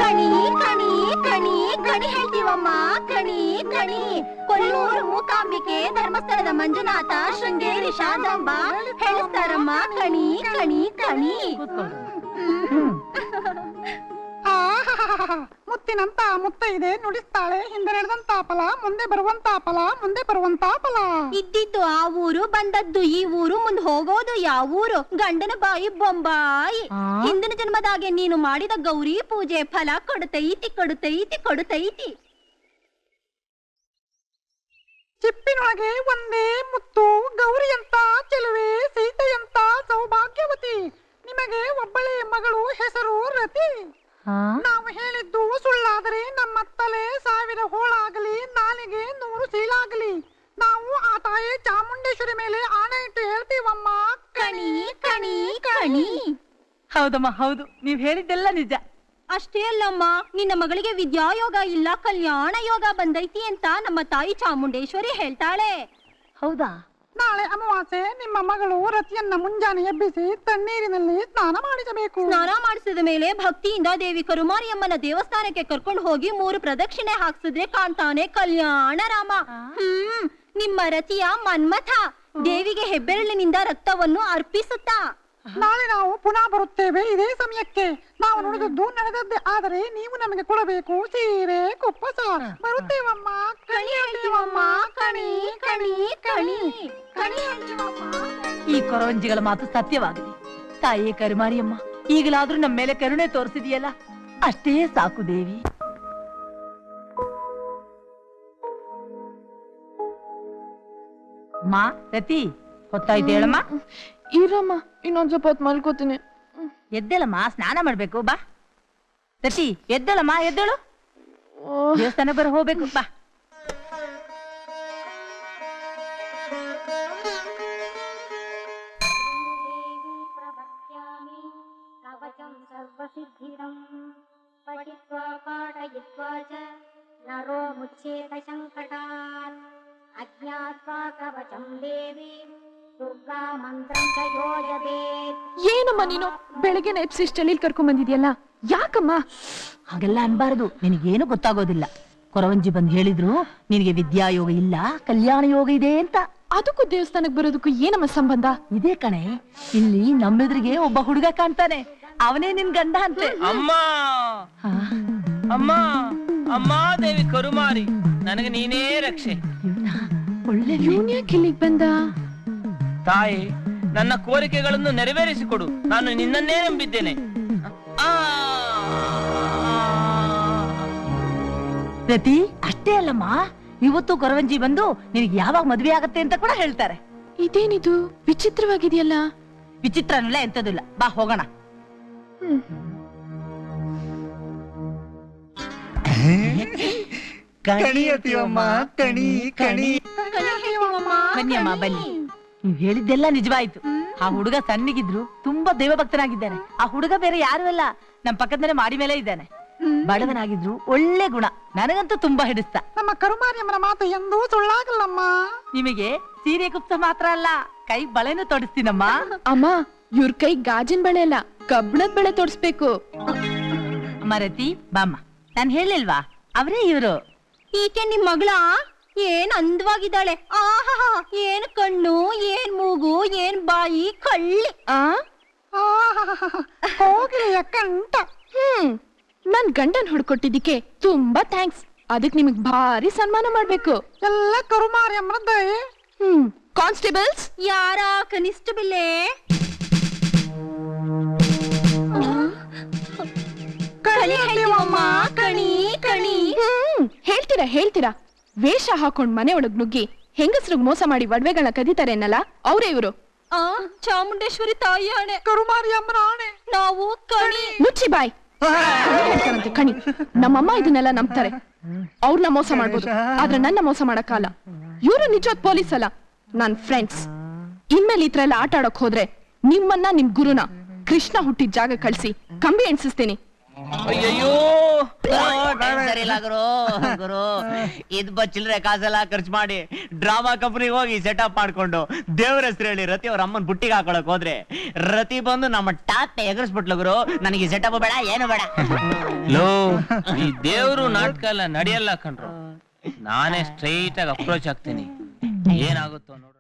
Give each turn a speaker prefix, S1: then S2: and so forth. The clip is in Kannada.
S1: ಕಣಿ ಕಣಿ ಕಣಿ ಕಣಿ ಹೇಳ್ತೀವಮ್ಮ, ಕಣಿ ಕಣಿ. ಕೊಲ್ಲೂರು ಮೂಕಾಂಬಿಕೆ, ಧರ್ಮಸ್ಥಳದ ಮಂಜುನಾಥ, ಶೃಂಗೇರಿ ಶಾರದಾಂಬ ಹೇಳಿಸ್ತಾರಮ್ಮ ಕಣಿ ಕಣಿ ಕಣಿ.
S2: ಮುತ್ತಿನಂತ ಮುತ್ತೈದೆ ನುಡಿಸ್ತಾಳೆ, ಹಿಂದೆ ನಡೆದಂತ ಫಲ ಮುಂದೆ ಬರುವಂತ ಫಲ, ಮುಂದೆ ಬರುವಂತ ಫಲ.
S1: ಇದ್ದಿದ್ದು ಆ ಊರು, ಬಂದದ್ದು ಈ ಊರು, ಮುಂದೆ ಹೋಗೋದು ಯಾವ ಊರು? ಗಂಡನ ಬಾಯಿ ಬೊಂಬಾಯಿ. ಹಿಂದಿನ ಜನ್ಮದಾಗೆ ನೀನು ಮಾಡಿದ ಗೌರಿ ಪೂಜೆ ಫಲ ಕೊಡುತ್ತೈತಿ ಕೊಡುತ್ತೈತಿ ಕೊಡುತ್ತೈತಿ.
S2: ಚಿಪ್ಪಿನೊಳಗೆ ಒಂದೇ ಮುತ್ತು, ಗೌರಿಯಂತ ಚೆಲುವೆ, ಸೀತೆಯಂತ ಸೌಭಾಗ್ಯವತಿ. ನಿಮಗೆ ಒಬ್ಬಳೇ ಮಗಳು, ಹೆಸರು ರತಿ. ನಾವು ಹೇಳಿದ್ದು ಸುಳ್ಳಾದರೆ ನಮ್ಮ ತಲೆ 1000 ಹೋಳಾಗಲಿ, ನಾಲಿಗೆ 100 ಸೀಳಾಗಲಿ. ನಾವು ಆ ತಾಯಿ ಚಾಮುಂಡೇಶ್ವರಿ ಮೇಲೆ ಆಣೆ ಇಟ್ಟು ಹೇಳ್ತೀವಮ್ಮ,
S1: ಕಣಿ ಕಣಿ ಕಣಿ.
S3: ಹೌದಮ್ಮ, ಹೌದು, ನೀವ್ ಹೇಳಿದ್ದೆಲ್ಲ ನಿಜ.
S1: ಅಷ್ಟೇ ಅಲ್ಲಮ್ಮ, ನಿನ್ನ ಮಗಳಿಗೆ ವಿದ್ಯಾಯೋಗ ಇಲ್ಲ, ಕಲ್ಯಾಣ ಯೋಗ ಬಂದೈತಿ ಅಂತ ನಮ್ಮ ತಾಯಿ ಚಾಮುಂಡೇಶ್ವರಿ ಹೇಳ್ತಾಳೆ.
S3: ಹೌದಾ?
S2: ನಾಳೆ ಅಮಾವಾಸ್ಯೆ ನಿಮ್ಮ ಮಗಳು ರತಿಯನ್ನ ಮುಂಜಾನೆ ಎಬ್ಬಿಸಿ ತಣ್ಣೀರಿನಲ್ಲಿ ಸ್ನಾನ ಮಾಡಿಸಬೇಕು.
S1: ಸ್ನಾನ ಮಾಡಿಸಿದ ಮೇಲೆ ಭಕ್ತಿಯಿಂದ ದೇವಿ ಕರುಮಾರಿಯಮ್ಮನ ದೇವಸ್ಥಾನಕ್ಕೆ ಕರ್ಕೊಂಡು ಹೋಗಿ 3 ಪ್ರದಕ್ಷಿಣೆ ಹಾಕ್ಸಿದ್ರೆ ಕಾಣ್ತಾನೆ ಕಲ್ಯಾಣ ರಾಮ. ನಿಮ್ಮ ರತಿಯ ಮನ್ಮಥ ದೇವಿಗೆ ಹೆಬ್ಬೆರಳಿನಿಂದ ರಕ್ತವನ್ನು ಅರ್ಪಿಸುತ್ತಾ.
S2: ನಾಳೆ ನಾವು ಪುನಃ ಬರುತ್ತೇವೆ ಇದೇ ಸಮಯಕ್ಕೆ. ನಾವು ನುಡಿದದ್ದು ನಡೆದದ್ದೇ, ಆದರೆ ನೀವು ನಮಗೆ ಕೊಡಬೇಕು ಸೀರೆ ಕುಪ್ಪಸ. ಬರುತ್ತೇವಮ್ಮ,
S1: ಕಣಿ ಹೇಳ್ತೀವಮ್ಮ, ಕಣಿ ಕಣಿ ಕಣಿ ಕಣಿ ಹೇಳ್ತೀವಮ್ಮ.
S3: ಈ ಕೊರವಂಜಿಗಳ ಮಾತು ಸತ್ಯವಾಗಲಿ. ತಾಯಿ ಕರುಮಾರಿಯಮ್ಮ, ಈಗಲಾದ್ರೂ ನಮ್ಮ ಮೇಲೆ ಕರುಣೆ ತೋರಿಸಿದೆಯಲ್ಲ, ಅಷ್ಟೇ ಸಾಕು ದೇವಿ. ಮಾ ರತಿ, ಹೊತ್ತಾಯ್ತು ಹೇಳಮ್ಮ.
S4: ಇರಮ್ಮ, ಇನ್ನೊಂದ್ ಸ್ವಲ್ಪ ಹೊತ್ತು ಮಲ್ಕೋತೀನಿ.
S3: ಎದ್ದೇಳಮ್ಮ, ಸ್ನಾನ ಮಾಡ್ಬೇಕು. ಬಾ ರತಿ, ಎದ್ದೇಳಮ್ಮ, ಎದ್ದೇಳು. ದೇವಸ್ಥಾನ ಬರ ಹೋಗ್ಬೇಕು. ಬಾ.
S5: ನರೋ ಮುಚ್ಚೇತ ಸಂಕಟಾತ್ ಅಜ್ಞಾತ್ವಾ ಕವಚಂ ದೇವಿ ದುರ್ಗಾ ಮಂತ್ರಂ ಚ ಯೋಜಬೇತ್.
S4: ಏನಮ್ಮ ನೀನು ಬೆಳಗ್ಗೆ ಎಪ್ಸಿ ಸ್ಟೈಲ್ ಕರ್ಕೊಂಡ್ ಬಂದಿದ್ಯಲ್ಲ, ಯಾಕಮ್ಮ
S3: ಹಾಗೆಲ್ಲ ಅನ್ಬಾರದು. ನಿನಗೇನು ಗೊತ್ತಾಗೋದಿಲ್ಲ. ಕೊರವಂಜಿ ಬಂದು ಹೇಳಿದ್ರು ನಿನಗೆ ವಿದ್ಯಾಯೋಗ ಇಲ್ಲ, ಕಲ್ಯಾಣ ಯೋಗ ಇದೆ ಅಂತ.
S4: ಅದಕ್ಕೂ ದೇವಸ್ಥಾನಕ್ಕೆ ಬರೋದಕ್ಕೂ ಏನಮ್ಮ ಸಂಬಂಧ?
S3: ಇದೇ ಕಣೆ, ಇಲ್ಲಿ ನಮ್ಮೆದುರಿಗೆ ಒಬ್ಬ ಹುಡುಗ ಕಾಣ್ತಾನೆ, ಅವನೇ ನಿನ್ ಗಂಡ ಅಂತೆ.
S6: ಅಮ್ಮ ಅಮ್ಮ ಅಮ್ಮ ದೇವಿ ಕರುಮಾರಿ, ನನಗೆ ನೀನೇ ರಕ್ಷೆ.
S3: ಒಳ್ಳೆ
S4: ಇಲ್ಲಿಗೆ ಬಂದ.
S6: ತಾಯಿ, ನನ್ನ ಕೋರಿಕೆಗಳನ್ನು ನೆರವೇರಿಸಿಕೊಡು. ನಾನು ನಿನ್ನನ್ನೇ ನಂಬಿದ್ದೇನೆ.
S3: ರತಿ, ಅಷ್ಟೇ ಅಲ್ಲಮ್ಮ, ಇವತ್ತು ಕೊರವಂಜಿ ಬಂದು ನಿನಗೆ ಯಾವಾಗ ಮದ್ವೆ ಆಗತ್ತೆ ಅಂತ ಕೂಡ ಹೇಳ್ತಾರೆ.
S4: ಇದೇನಿದು ವಿಚಿತ್ರವಾಗಿದೆಯಲ್ಲ?
S3: ವಿಚಿತ್ರನಲ್ಲ, ಎಂತದಿಲ್ಲ. ಬಾ ಹೋಗೋಣ.
S7: ಕಣಿಯತಿಯಮ್ಮ, ಕಣಿ ಕಣಿ.
S3: ಬನ್ನಿ ಅಮ್ಮ, ಬನ್ನಿ. ನೀವ್ ಹೇಳಿದ್ದೆಲ್ಲ ನಿಜವಾಯ್ತು. ಆ ಹುಡುಗ ಸಣ್ಣಗಿದ್ರು ತುಂಬಾ ದೈವಭಕ್ತನಾಗಿದ್ದಾನೆ. ಆ ಹುಡುಗ ಬೇರೆ ಯಾರು ಅಲ್ಲ, ನಮ್ ಪಕ್ಕದ ಮನೆ ಮಾಡಿ ಮೇಲೆ ಇದ್ದಾನೆ. ಬಡವನಾಗಿದ್ರು ಒಳ್ಳೆ ಗುಣ, ನನಗಂತೂ ತುಂಬಾ ಹಿಡಿಸ್ತಾ.
S2: ನಮ್ಮ ಕರುಮಾರಿಯಮ್ಮನ ಮಾತು ಎಂದೂ ಸುಳ್ಳಾಗಲ್ಲಮ್ಮ.
S3: ನಿಮಗೆ ಸೀರೆ ಕುಪ್ಸ ಮಾತ್ರ ಅಲ್ಲ, ಕೈ ಬಳೆನೂ ತೊಡಿಸ್ತೀನಮ್ಮ.
S4: ಅಮ್ಮ, ಇವ್ರ ಕೈ ಗಾಜಿನ ಬಳೆ ಅಲ್ಲ, ಕಬ್ಬಣದ ಬಳೆ ತೊಡಿಸ್ಬೇಕು.
S3: ಅಮ್ಮ ರತಿ, ಬಾಮ್ಮ. ನಾನ್ ಹೇಳಿಲ್ವಾ, ಅವರೇ ಇವರು.
S1: ಈಕೆ ನಿಮ್ ಮಗಳ? ಏನ್ ಅಂದವಾಗಿದ್ದಾಳೆ. ಆಹಾ, ಏನ್ ಕಣ್ಣು, ಏನ್ ಮೂಗು, ಏನ್ ಬಾಯಿ, ಕಳ್ಳಿ.
S2: ಹೋಗಿಲಿಯ ಕಂಠ.
S4: ನನ್ ಗಂಡನ್ ಹುಡ್ಕೊಟ್ಟಿದ್ದಕ್ಕೆ ತುಂಬಾ ಥ್ಯಾಂಕ್ಸ್. ಅದಕ್ ನಿಮಗ್ ಭಾರಿ ಸನ್ಮಾನ ಮಾಡ್ಬೇಕು.
S2: ಎಲ್ಲ ಕರುಮಾರಿಯಮ್ಮನ ದಯೆ.
S4: ಕಾನ್ಸ್ಟೇಬಲ್ಸ್,
S1: ಯಾರ ಕನಿಷ್ಠ ಬಿಲ್ಲೆ? ಕಣಿ ಕಣಿ.
S4: ಹೇಳ್ತೀರಾ ವೇಷ ಹಾಕೊಂಡ್ ಮನೆ ಒಳಗ್ ನುಗ್ಗಿ ಹೆಂಗಸ್ರಿಗೆ ಮೋಸ ಮಾಡಿ ಒಡವೆಗಳನ್ನ ಕದೀತಾರೆ ಅನ್ನಲ್ಲ, ಅವ್ರೇ ಇವರು.
S1: ಚಾಮುಂಡೇಶ್ವರಿ ತಾಯಿ ಆಣೆ,
S2: ಕರುಮಾರಿಯಮ್ಮನ ಆಣೆ.
S1: ನಾವು ಕಣಿ.
S4: ಮುಚ್ಚಿ ಬಾಯ್. ಕಣಿ, ನಮ್ಮಮ್ಮ ಇದನ್ನೆಲ್ಲ ನಂಬ್ತಾರೆ. ಅವ್ರನ್ನ ಮೋಸ ಮಾಡ್ಬೋದು, ಆದ್ರೆ ನನ್ನ ಮೋಸ ಮಾಡಕ್ಕಾಗಲ್ಲ. ಇವರು ನಿಜವಾದ ಪೊಲೀಸ್ ಅಲ್ಲ, ನನ್ ಫ್ರೆಂಡ್ಸ್. ಇನ್ಮೇಲೆ ಈ ತರ ಎಲ್ಲ ಆಟ ಆಡಕ್ ಹೋದ್ರೆ ನಿಮ್ಮನ್ನ ನಿಮ್ ಗುರುನ ಕೃಷ್ಣ ಹುಟ್ಟಿದ ಜಾಗ ಕಳ್ಸಿ ಕಂಬಿ ಎಣ್ಸಿಸ್ತೀನಿ.
S6: ಅಯ್ಯಯ್ಯೋ,
S8: ಸರಿಲ್ಲ ಗುರು ಇದ್ ಚಿಲ್ಲರೆ ಕಾಸೆಲ್ಲ ಖರ್ಚು ಮಾಡಿ ಡ್ರಾಮಾ ಕಂಪನಿಗೆ ಹೋಗಿ ಸೆಟಪ್ ಮಾಡ್ಕೊಂಡು ದೇವ್ರ ಹೆಸರು ಹೇಳಿ ರತಿ ಅವ್ರ ಅಮ್ಮನ್ ಬುಟ್ಟಿಗೆ ಹಾಕೊಳಕ್ ಹೋದ್ರೆ ರತಿ ಬಂದು ನಮ್ಮ ಟಾಟ್ನ ಎಗರಿಸ್ಬಿಟ್ಲು ಗುರು. ನನಗೆ ಈ ಸೆಟಪ್ ಬೇಡ, ಏನು ಬೇಡ.
S6: ಲೋ, ಈ ದೇವ್ರು ನಾಟಕ ಎಲ್ಲ ನಡೆಯಲ್ಲ ಕಣ್ರು. ನಾನೇ ಸ್ಟ್ರೈಟ್ ಆಗಿ ಅಪ್ರೋಚ್ ಆಗ್ತೀನಿ, ಏನಾಗುತ್ತೋ ನೋಡು.